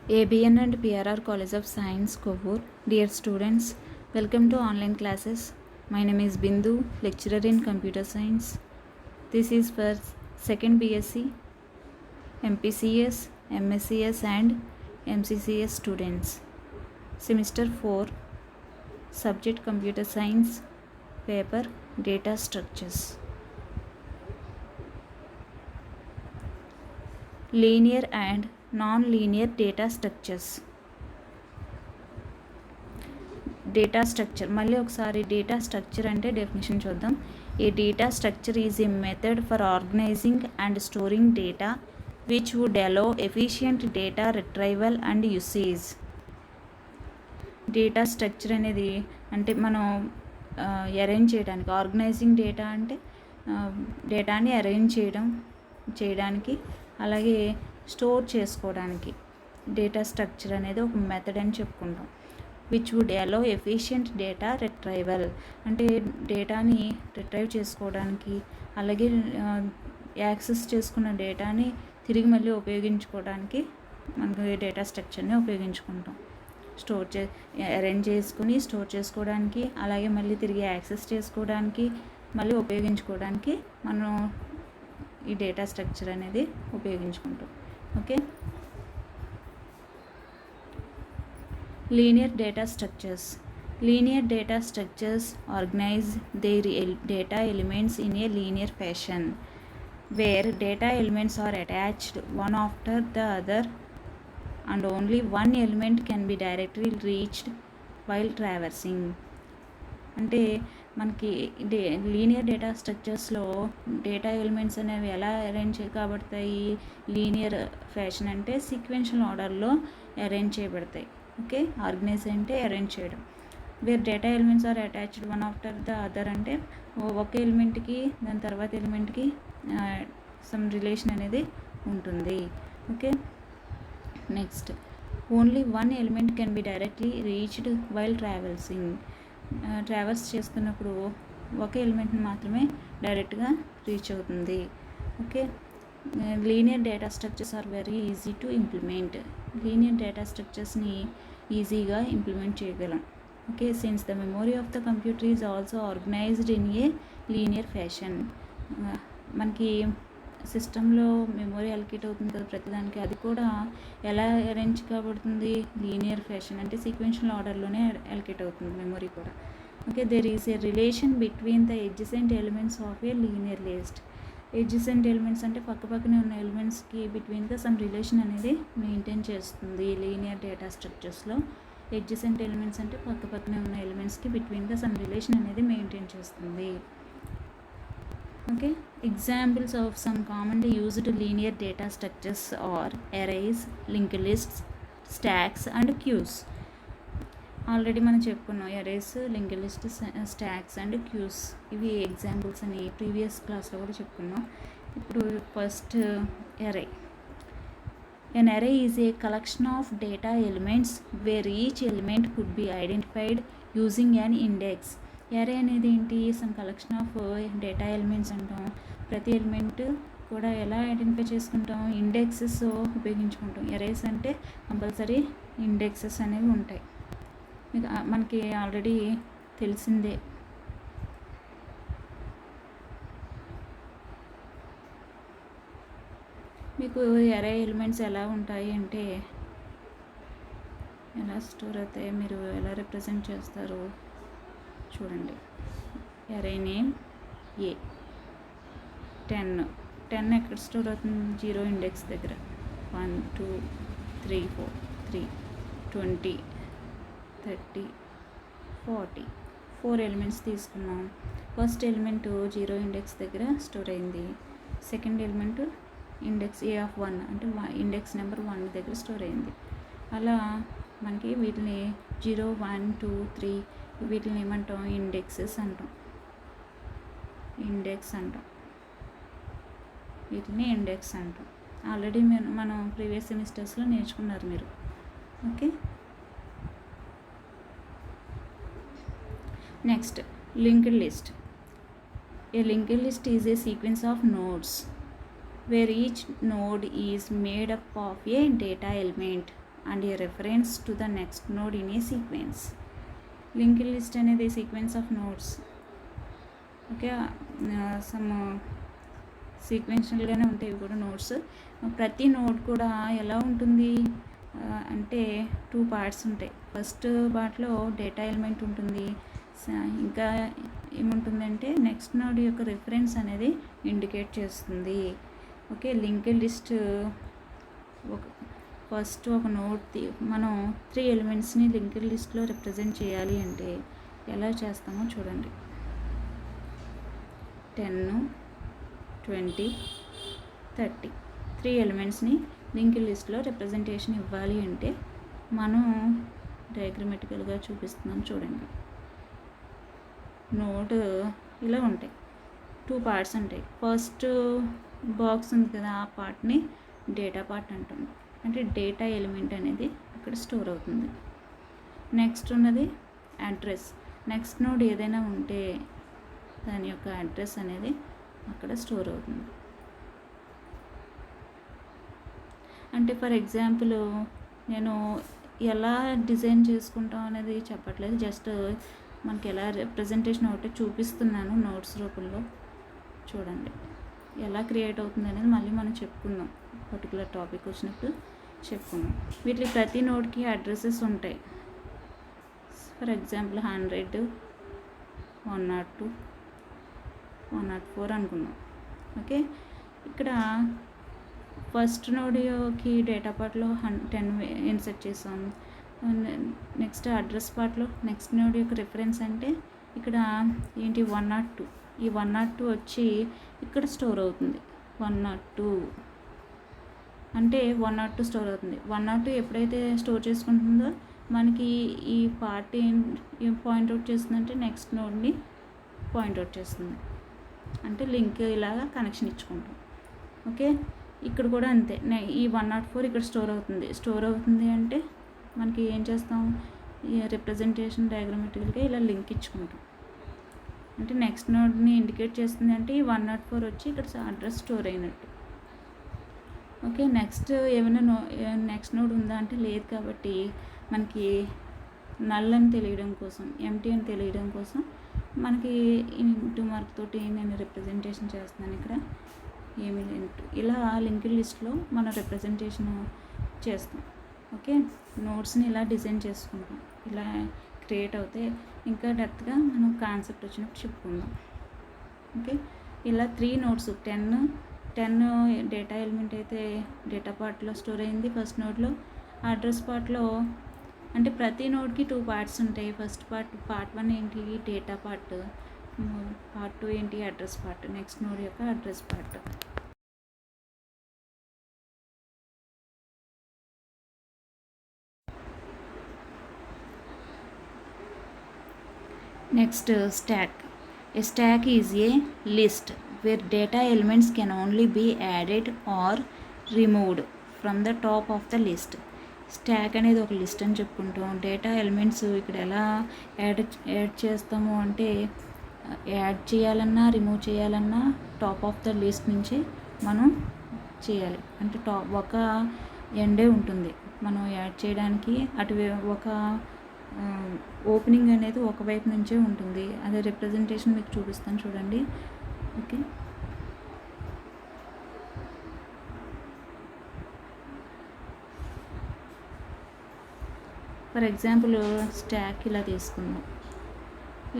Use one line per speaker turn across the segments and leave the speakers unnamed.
ABN and PRR College of Science, Kovur. Dear students, welcome to online classes. My name is Bindu, lecturer in Computer Science. This is for second BSc, MPCS, MSCS and MCCS students. Semester 4, subject Computer Science, paper Data Structures. Linear and non-linear data structures. Data structure మళ్ళీ ఒకసారి data structure అంటే definition చూద్దాం. A data structure is a method for organising and storing data which would allow efficient data retrieval and usage. Data structure అనేది అంటే మనం arrange చేయడానికి, organising data అంటే డేటాని అరేంజ్ చేయడానికి అలాగే స్టోర్ చేసుకోవడానికి డేటా స్ట్రక్చర్ అనేది ఒక మెథడ్ అని చెప్పుకుంటాం. Which would allow efficient data retrieval అంటే డేటాని రిట్రైవ్ చేసుకోవడానికి అలాగే యాక్సెస్ చేసుకున్న డేటాని తిరిగి మళ్ళీ ఉపయోగించుకోవడానికి మనకి డేటా స్ట్రక్చర్ని ఉపయోగించుకుంటాం. అరేంజ్ చేసుకుని స్టోర్ చేసుకోవడానికి అలాగే మళ్ళీ తిరిగి యాక్సెస్ చేసుకోవడానికి మళ్ళీ ఉపయోగించుకోవడానికి మనం ఈ డేటా స్ట్రక్చర్ అనేది ఉపయోగించుకుంటాం. Okay, linear data structures. Linear data structures organize their data elements in a linear fashion where data elements are attached one after the other and only one element can be directly reached while traversing. అంటే మనకి linear data స్ట్రక్చర్స్లో data elements అనేవి ఎలా arrange కాబడతాయి? Linear fashion అంటే sequential ఆర్డర్లో arrange చేయబడతాయి. Okay, organise అంటే అరేంజ్ చేయడం. Where data elements are attached one after the other అంటే ఒక ఎలిమెంట్కి దాని తర్వాత ఎలిమెంట్కి సమ్ రిలేషన్ అనేది ఉంటుంది. Okay, next only one element can be directly reached while travels చేస్తున్నప్పుడు ఒక ఎలిమెంట్ని మాత్రమే డైరెక్ట్గా రీచ్ అవుతుంది. Okay, linear data structures are very easy to implement. Linear data స్ట్రక్చర్స్ని ఈజీగా ఇంప్లిమెంట్ చేయగలం. Okay, since the memory of the computer is also organised in a linear fashion. మనకి సిస్టంలో మెమొరీ అలొకేట్ అవుతుంది కదా ప్రతిదానికి, అది కూడా ఎలా అరేంజ్ కాబడుతుంది? లీనియర్ ఫ్యాషన్ అంటే సీక్వెన్షియల్ ఆర్డర్లోనే అలొకేట్ అవుతుంది మెమొరీ కూడా. Okay, there is a relation between the adjacent elements of a linear list. Adjacent elements అంటే పక్కపక్కనే ఉన్న ఎలిమెంట్స్కి బిట్వీన్గా సమ్ రిలేషన్ అనేది మెయింటైన్ చేస్తుంది. లీనియర్ డేటా స్ట్రక్చర్స్లో ఎడ్జసెంట్ ఎలిమెంట్స్ అంటే పక్కపక్కనే ఉన్న ఎలిమెంట్స్కి బిట్వీన్గా సమ్ రిలేషన్ అనేది మెయింటైన్ చేస్తుంది. Okay, examples of some commonly used linear data structures are arrays, linked lists, stacks and cues. Already మనం చెప్పుకున్నాం arrays, linked list, stacks and queues, ఇవి ఎగ్జాంపుల్స్ అని ప్రీవియస్ క్లాస్లో కూడా చెప్పుకున్నాం. ఇప్పుడు ఫస్ట్ అరే. An array is a collection of data elements where each element could be identified using an index. అరే అనేది ఏంటి? Some collection of data elements అంటాం. ప్రతి ఎలిమెంట్ కూడా ఎలా ఐడెంటిఫై చేసుకుంటాం? ఇండెక్సెస్ ఉపయోగించుకుంటాం. అరేస్ అంటే కంపల్సరీ ఇండెక్సెస్ అనేవి ఉంటాయి. మనకి ఆల్రెడీ తెలిసిందే. మీకు అరే ఎలిమెంట్స్ ఎలా ఉంటాయి అంటే ఎలా స్టోర్ అవుతాయి, మీరు ఎలా రిప్రజెంట్ చేస్తారు చూడండి. అరే నేమ్ ఏ 10 ఎక్కడ స్టోర్ అవుతుంది? 0 ఇండెక్స్ దగ్గర. 1 2 3 4 3 20 30 40 4 ఎలిమెంట్స్ తీసుకున్నాం. ఫస్ట్ ఎలిమెంట్ 0 ఇండెక్స్ దగ్గర స్టోర్ అయింది. Second element index A of 1 అంటే ఇండెక్స్ నెంబర్ 1 దగ్గర స్టోర్ అయింది. అలా మనకి వీటిని 0 1 2 3 వీటిని ఏమంటాం? ఇండెక్సెస్ అంటాం. వీటిని ఇండెక్స్ అంటాం. ఆల్రెడీ మనం ప్రీవియస్ సెమిస్టర్స్లో నేర్చుకున్నారు మీరు. Okay, next linked list. A linked list is a sequence of nodes where each node is made up of a data element. and a reference to the next node in a sequence. Linked list అనేది sequence of nodes. Okay, some సీక్వెన్షియల్గానే ఉంటాయి ఇవి కూడా nodes. ప్రతి node కూడా ఎలా ఉంటుంది అంటే 2 పార్ట్స్ ఉంటాయి. ఫస్ట్ పార్ట్లో డేటా ఎలిమెంట్ ఉంటుంది, ఇంకా ఏముంటుందంటే నెక్స్ట్ నోడ్ యొక్క రిఫరెన్స్ అనేది ఇండికేట్ చేస్తుంది. ఓకే, లింక్డ్ లిస్ట్ ఫస్ట్ ఒక నోడ్ మనం 3 ఎలిమెంట్స్ని లింక్డ్ లిస్ట్లో రిప్రజెంట్ చేయాలి అంటే ఎలా చేస్తామో చూడండి. 10, 20, 30 3 ఎలిమెంట్స్ని లింక్డ్ లిస్ట్లో రిప్రజెంటేషన్ ఇవ్వాలి అంటే మనం డయాగ్రమెటికల్గా చూపిస్తున్నాం చూడండి. నోడ్ ఇలా ఉంటాయి, 2 పార్ట్స్ ఉంటాయి. ఫస్ట్ బాక్స్ ఉంది కదా, ఆ పార్ట్ని డేటా పార్ట్ అంటాం. అంటే డేటా ఎలిమెంట్ అనేది అక్కడ స్టోర్ అవుతుంది. నెక్స్ట్ ఉన్నది అడ్రస్. నెక్స్ట్ నోడ్ ఏదైనా ఉంటే దాని యొక్క అడ్రస్ అనేది అక్కడ స్టోర్ అవుతుంది. అంటే ఫర్ ఎగ్జాంపుల్ నేను ఎలా డిజైన్ చేసుకుంటాం అనేది చెప్పట్లేదు, జస్ట్ మనకి ఎలా రిప్రజెంటేషన్ ఒకటి చూపిస్తున్నాను నోట్స్ రూపంలో. చూడండి ఎలా క్రియేట్ అవుతుంది అనేది మళ్ళీ మనం చెప్పుకుందాం, పర్టికులర్ టాపిక్ వచ్చినప్పుడు చెప్పుకుందాం. వీటికి ప్రతి నోడ్కి అడ్రసెస్ ఉంటాయి. ఫర్ ఎగ్జాంపుల్ 100, 102, 104 అనుకుందాం. ఓకే, ఇక్కడ ఫస్ట్ నోడ్కి డేటా పార్ట్లో 10 ఇన్సర్ట్ చేసాం. నెక్స్ట్ అడ్రస్ పార్ట్లో నెక్స్ట్ నోడ్ యొక్క రిఫరెన్స్ అంటే ఇక్కడ ఏంటి 102. ఈ 102 వచ్చి ఇక్కడ స్టోర్ అవుతుంది. 102 అంటే 102 స్టోర్ అవుతుంది. 102 ఎప్పుడైతే స్టోర్ చేసుకుంటుందో మనకి ఈ పార్ట్ ఏం పాయింట్అవుట్ చేస్తుందంటే నెక్స్ట్ నోడ్ని పాయింట్అవుట్ చేస్తుంది. అంటే లింక్ ఇలాగా కనెక్షన్ ఇచ్చుకుంటాం. ఓకే, ఇక్కడ కూడా అంతే. ఈ 104 ఇక్కడ స్టోర్ అవుతుంది అంటే మనకి ఏం చేస్తాం, రిప్రజెంటేషన్ డయాగ్రమెటికల్గా ఇలా లింక్ ఇచ్చుకుంటాం. అంటే నెక్స్ట్ నోడ్ని ఇండికేట్ చేస్తుంది అంటే ఈ 104 వచ్చి ఇక్కడ అడ్రస్ స్టోర్ అయినట్టు. ఓకే, నెక్స్ట్ ఏమైనా నెక్స్ట్ నోడ్ ఉందా అంటే లేదు, కాబట్టి మనకి నల్ అని తెలియడం కోసం, ఎంటీ అని తెలియడం కోసం మనకి ఇంటూ మార్క్ తోటి నేను రిప్రజెంటేషన్ చేస్తున్నాను. ఇక్కడ ఏమీ లేదు, ఇలా లింక్డ్ లిస్ట్లో మనం రిప్రజెంటేషన్ చేస్తాం. ఓకే, నోట్స్ని ఇలా డిజైన్ చేసుకుంటాం, ఇలా క్రియేట్ అవుతే ఇంకా డెప్త్గా మనం కాన్సెప్ట్ వచ్చినప్పుడు చెప్పుకుందాం. ఓకే, ఇలా 3 నోట్స్ 10 డేటా ఎలిమెంట్ అయితే డేటా పార్ట్లో స్టోర్ అయింది ఫస్ట్ నోడ్లో. అడ్రస్ పార్ట్లో అంటే ప్రతి నోడ్కి 2 పార్ట్స్ ఉంటాయి. ఫస్ట్ పార్ట్ 1 ఏంటి డేటా పార్ట్, పార్ట్ 2 ఏంటి అడ్రస్ పార్ట్, నెక్స్ట్ నోడ్ యొక్క address part. Next, stack. A stack is a list where data elements can only be added or removed from the top of the list. Stock అనేది ఒక list అని చెప్పుకుంటాం. Data elements ఇక్కడ ఎలా add చేస్తాము అంటే add చేయాలన్నా రిమూవ్ చేయాలన్నా టాప్ ఆఫ్ ద లిస్ట్ నుంచి మనం చేయాలి. అంటే ఒక ఎండే ఉంటుంది మనం యాడ్ చేయడానికి, అటు ఒక ఓపెనింగ్ అనేది ఒకవైపు నుంచే ఉంటుంది. అదే రిప్రజెంటేషన్ మీకు చూపిస్తాను చూడండి. ఓకే, ఫర్ ఎగ్జాంపుల్ స్టాక్ ఇలా తీసుకుందాం.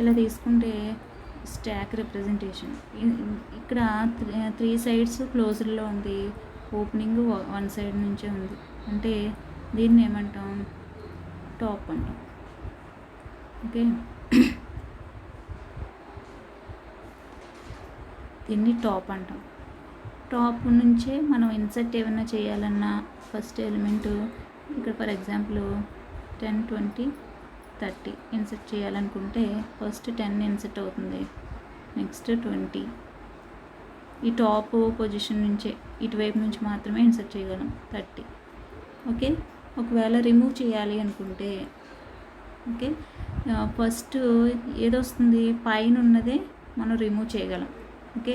ఇలా తీసుకుంటే స్టాక్ రిప్రజెంటేషన్ ఇక్కడ 3 సైడ్స్ క్లోజ్డ్లో ఉంది, ఓపెనింగ్ 1 సైడ్ నుంచే ఉంది. అంటే దీన్ని ఏమంటాం, టాప్ అంటాం. ఓకే, దీన్ని టాప్ అంటాం. టాప్ నుంచే మనం ఇన్సర్ట్ ఏమైనా చేయాలన్నా ఫస్ట్ ఎలిమెంట్ ఇక్కడ ఫర్ ఎగ్జాంపుల్ 10, 20, 30 ఇన్సర్ట్ చేయాలనుకుంటే ఫస్ట్ 10 ఇన్సర్ట్ అవుతుంది, నెక్స్ట్ 20. ఈ టాప్ పొజిషన్ నుంచే ఇటువైపు నుంచి మాత్రమే ఇన్సర్ట్ చేయగలం 30. ఓకే, ఒకవేళ రిమూవ్ చేయాలి అనుకుంటే ఓకే ఫస్ట్ ఏదొస్తుంది పైన ఉన్నదే మనం రిమూవ్ చేయగలం. ఓకే,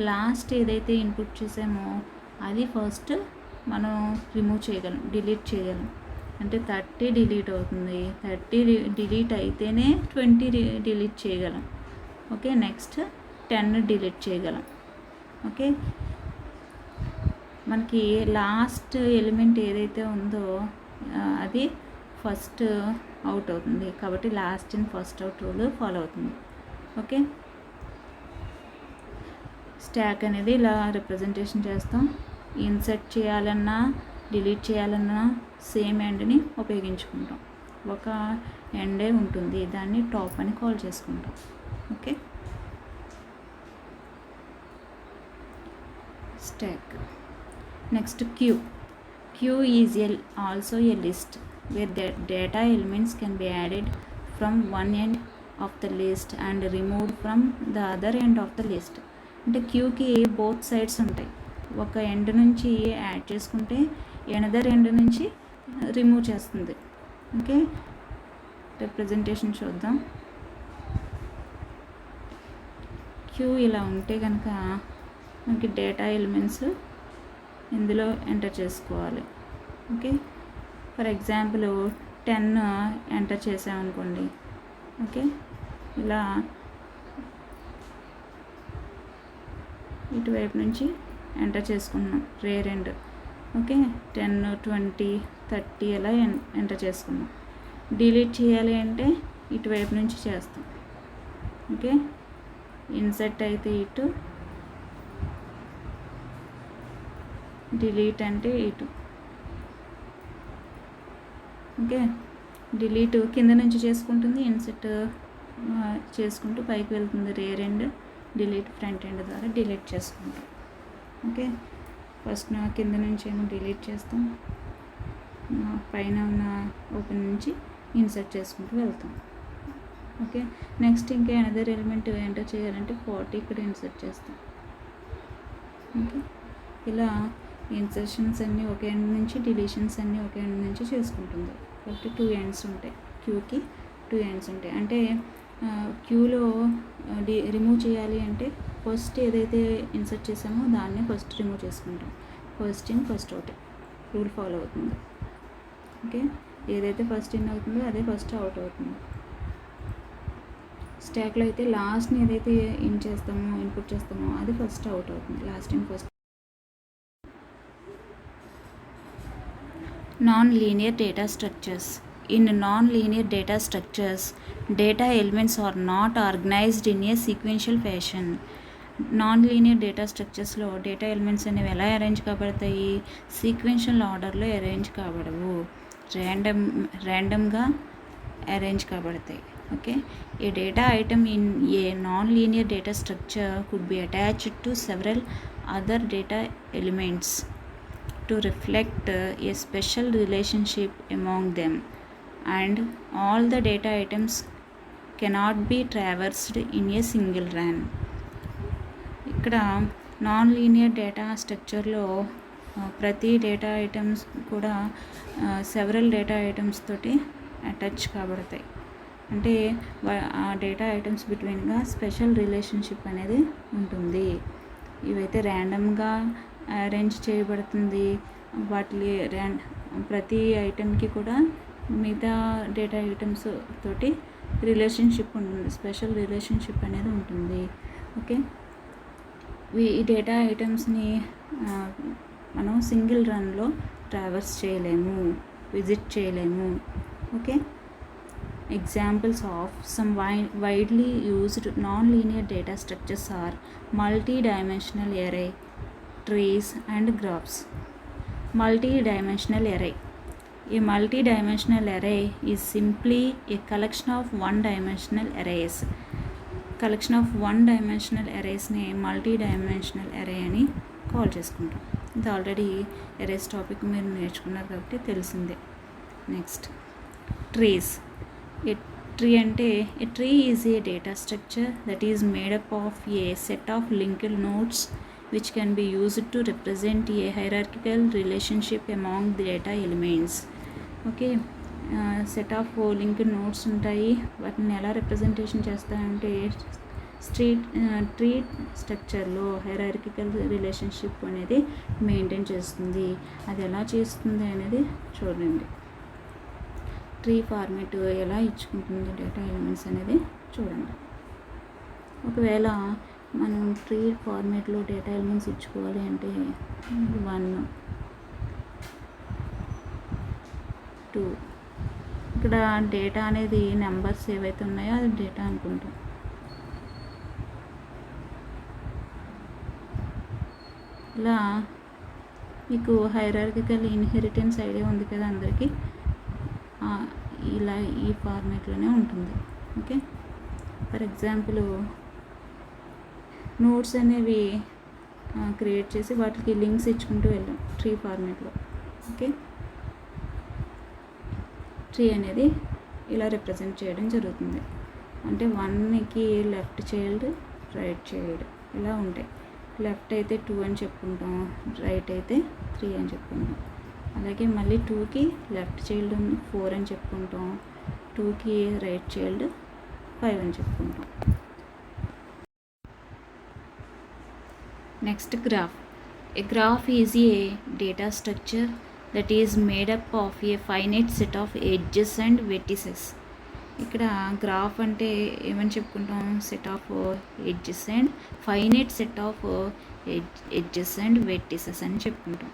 లాస్ట్ ఏదైతే ఇన్పుట్ చేసామో అది ఫస్ట్ మనం రిమూవ్ చేయగలం, డిలీట్ చేయగలం. అంటే 30 డిలీట్ అవుతుంది. 30 డిలీట్ అయితేనే 20 డిలీట్ చేయగలం. ఓకే, నెక్స్ట్ 10 డిలీట్ చేయగలం. ఓకే, మనకి లాస్ట్ ఎలిమెంట్ ఏదైతే ఉందో అది ఫస్ట్ అవుట్ అవుతుంది. కాబట్టి last in first out rule follow అవుతుంది. ఓకే, స్టాక్ అనేది ఇలా రిప్రజెంటేషన్ చేస్తాం. ఇన్సర్ట్ చేయాలన్నా డిలీట్ చేయాలన్నా సేమ్ ఎండ్ని ఉపయోగించుకుంటాం. ఒక ఎండే ఉంటుంది, దాన్ని టాప్ అని కాల్ చేసుకుంటాం. Okay, stock. Next queue is also a list where the data elements can be added from one end of the list and removed from the other end of the list. అంటే క్యూకి both sides ఉంటాయి. ఒక end నుంచి add చేసుకుంటే another end నుంచి remove చేస్తుంది. Okay, representation చూద్దాం. Queue ఇలా ఉంటే కనుక మనకి డేటా ఎలిమెంట్స్ ఇందులో ఎంటర్ చేసుకోవాలి. ఓకే, ఫర్ ఎగ్జాంపుల్ 10 ఎంటర్ చేసామనుకోండి. ఓకే, ఇలా ఇటువైపు నుంచి ఎంటర్ చేసుకున్నాం రేర్ ఎండ్. ఓకే, 10, 20, 30 అలా ఎంటర్ చేసుకున్నాం. డిలీట్ చేయాలి అంటే ఇటువైపు నుంచి చేస్తాం. ఓకే, ఇన్సర్ట్ అయితే ఇటు, డిలీట్ అంటే ఇటు. ఓకే, డిలీట్ కింద నుంచి చేసుకుంటుంది, ఇన్సర్ట్ చేసుకుంటూ పైకి వెళ్తుంది. Rare end, delete front end ద్వారా డిలీట్ చేసుకుంటాం. ఓకే, ఫస్ట్ కింద నుంచి ఏమో డిలీట్ చేస్తాం, పైన ఉన్న ఓపెన్ నుంచి ఇన్సర్ట్ చేసుకుంటూ వెళ్తాం. ఓకే, నెక్స్ట్ ఇంకా అనదర్ ఎలిమెంట్ ఎంటర్ చేయాలంటే 40 ఇక్కడ ఇన్సర్ట్ చేస్తాం. ఓకే, ఇలా ఇన్సర్షన్స్ అన్నీ ఒక ఎండ్ నుంచి, డిలీషన్స్ అన్నీ ఒక ఎండ్ నుంచి చేసుకుంటుంది. కాబట్టి 2 ఎండ్స్ ఉంటాయి. క్యూకి 2 ఎండ్స్ ఉంటాయి. అంటే క్యూలో రిమూవ్ చేయాలి అంటే ఫస్ట్ ఏదైతే ఇన్సర్ట్ చేసామో దాన్ని ఫస్ట్ రిమూవ్ చేసుకుంటాం. First in first out rule follow అవుతుంది. ఓకే, ఏదైతే ఫస్ట్ ఇన్ అవుతుందో అదే ఫస్ట్ అవుట్ అవుతుంది. స్టాక్లో అయితే లాస్ట్ని ఏదైతే ఇన్పుట్ చేస్తామో అది ఫస్ట్ అవుట్ అవుతుంది. Last in first. Non-linear data structures. In non-linear data structures, data elements are not organized in a sequential fashion. Non-linear data structuresలో డేటా ఎలిమెంట్స్ అనేవి ఎలా అరేంజ్ కాబడతాయి? సీక్వెన్షియల్ ఆర్డర్లో అరేంజ్ కాబడవు, ర్యాండమ్గా అరేంజ్ కాబడతాయి. Okay, a data item in a non-linear data structure could be attached to several other data elements to reflect a special relationship among them, and all the data items cannot be traversed in a single run. ఇక్కడ non linear data స్ట్రక్చర్లో ప్రతి data items కూడా several data items తోటి attach కాబడతాయి. అంటే ఆ data items బిట్వీన్గా special relationship అనేది ఉంటుంది. ఇవైతే ర్యాండమ్గా అరేంజ్ చేయబడుతుంది. వాటి ప్రతి ఐటెంకి కూడా మిగతా డేటా ఐటమ్స్ తోటి రిలేషన్షిప్ ఉంటుంది, స్పెషల్ రిలేషన్షిప్ అనేది ఉంటుంది. ఓకే, ఈ డేటా ఐటమ్స్ని మనం సింగిల్ రన్లో ట్రావర్స్ చేయలేము, విజిట్ చేయలేము. Okay, examples of some widely used non-linear data structures are multi-dimensional array, trees and graphs. Multi-dimensional array. A multi-dimensional array is simply a collection of one-dimensional arrays. Collection of one-dimensional arraysని multi-dimensional array అని call చేసుకుంటాం. ఇది already arrays topic మీరు నేర్చుకున్నారు కాబట్టి తెలిసిందే. Next trees. A tree అంటే a tree is a data structure that is made up of a set of linked nodes which can be used to represent a hierarchical relationship among the data elements. Okay, set of linked nodes ఉంటాయి. వాటిని ఎలా representation చేస్తాయంటే tree స్ట్రక్చర్లో hierarchical relationship అనేది maintain చేస్తుంది. అది ఎలా చేస్తుంది అనేది చూడండి. ట్రీ ఫార్మేట్ ఎలా ఇచ్చుకుంటుంది డేటా ఎలిమెంట్స్ అనేది చూడండి. ఒకవేళ మనం ట్రీ ఫార్మేట్లో డేటా ఎలిమెంట్స్ ఇచ్చుకోవాలి అంటే 1 2 ఇక్కడ డేటా అనేది నెంబర్స్ ఏవైతే ఉన్నాయో అది డేటా అనుకుంటాం. ఇలా మీకు హైరార్కికల్ ఇన్హెరిటెన్స్ ఐడియా ఉంది కదా అందరికీ, ఇలా ఈ ఫార్మేట్లోనే ఉంటుంది. ఓకే, ఫర్ ఎగ్జాంపుల్ నోట్స్ అనేవి క్రియేట్ చేసి వాటికి లింక్స్ ఇచ్చుకుంటూ వెళ్ళాం ట్రీ ఫార్మేట్లో. ఓకే, ట్రీ అనేది ఇలా రిప్రజెంట్ చేయడం జరుగుతుంది. అంటే 1కి లెఫ్ట్ చైల్డ్ రైట్ చైల్డ్ ఇలా ఉంటాయి. లెఫ్ట్ అయితే 2 అని చెప్పుకుంటాం, రైట్ అయితే 3 అని చెప్పుకుంటాం. అలాగే మళ్ళీ 2కి లెఫ్ట్ చైల్డ్ 4 అని చెప్పుకుంటాం, 2కి రైట్ చైల్డ్ 5 అని చెప్పుకుంటాం. Next graph. A graph is a data structure that is made up of a finite set of edges and vertices. ఇక్కడ గ్రాఫ్ అంటే ఏమని చెప్పుకుంటాం, set of edges and finite set of edges and vertices అని చెప్పుకుంటాం.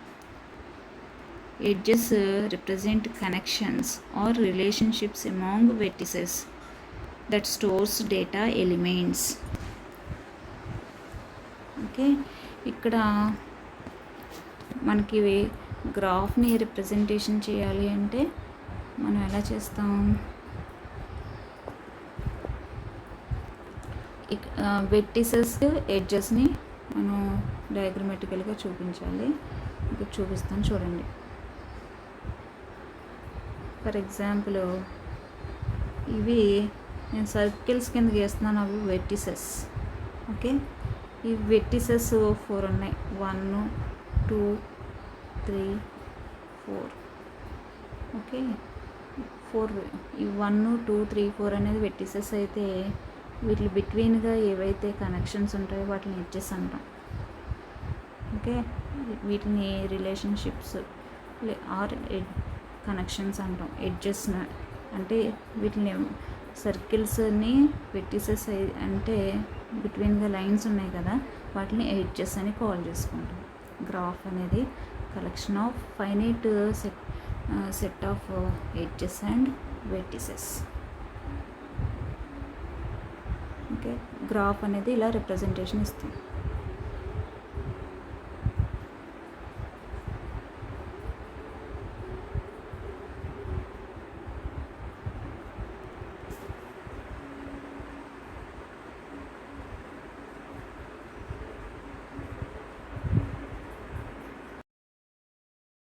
Edges represent connections or relationships among vertices that stores data elements. Okay, ఇక్కడ మనకి గ్రాఫ్ని representation చేయాలి అంటే మనం ఎలా చేస్తాం, వెర్టిసెస్ ఎడ్జెస్ని మనం డయాగ్రమాటికల్గా చూపించాలి. ఇక్కడ చూపిస్తాను చూడండి. ఫర్ ఎగ్జాంపుల్ ఇవి నేను సర్కిల్స్ కింద గీస్తున్నాను, అవి వెర్టిసెస్. ఓకే, ఈ వెర్టిసెస్ 4 ఉన్నాయి, 1 2 3 4. ఓకే, 4 ఈ 1 2 3 4 అనేది వెర్టిసెస్ అయితే వీటి బిట్వీన్గా ఏవైతే కనెక్షన్స్ ఉంటాయో వాటిని ఎడ్జెస్ అంటాం. ఓకే, వీటిని రిలేషన్షిప్స్ ఆర్ కనెక్షన్స్ అంటాం. ఎడ్జెస్ అంటే వీటిని సర్కిల్స్ని వెర్టిసెస్ అంటే బిట్వీన్గా లైన్స్ ఉన్నాయి కదా, వాటిని ఎడ్జెస్ అని కాల్ చేసుకుంటాం. గ్రాఫ్ అనేది collection of finite set of edges and vertices. Okay, graph అనేది ఇలా రిప్రజెంటేషన్ ఇస్తుంది.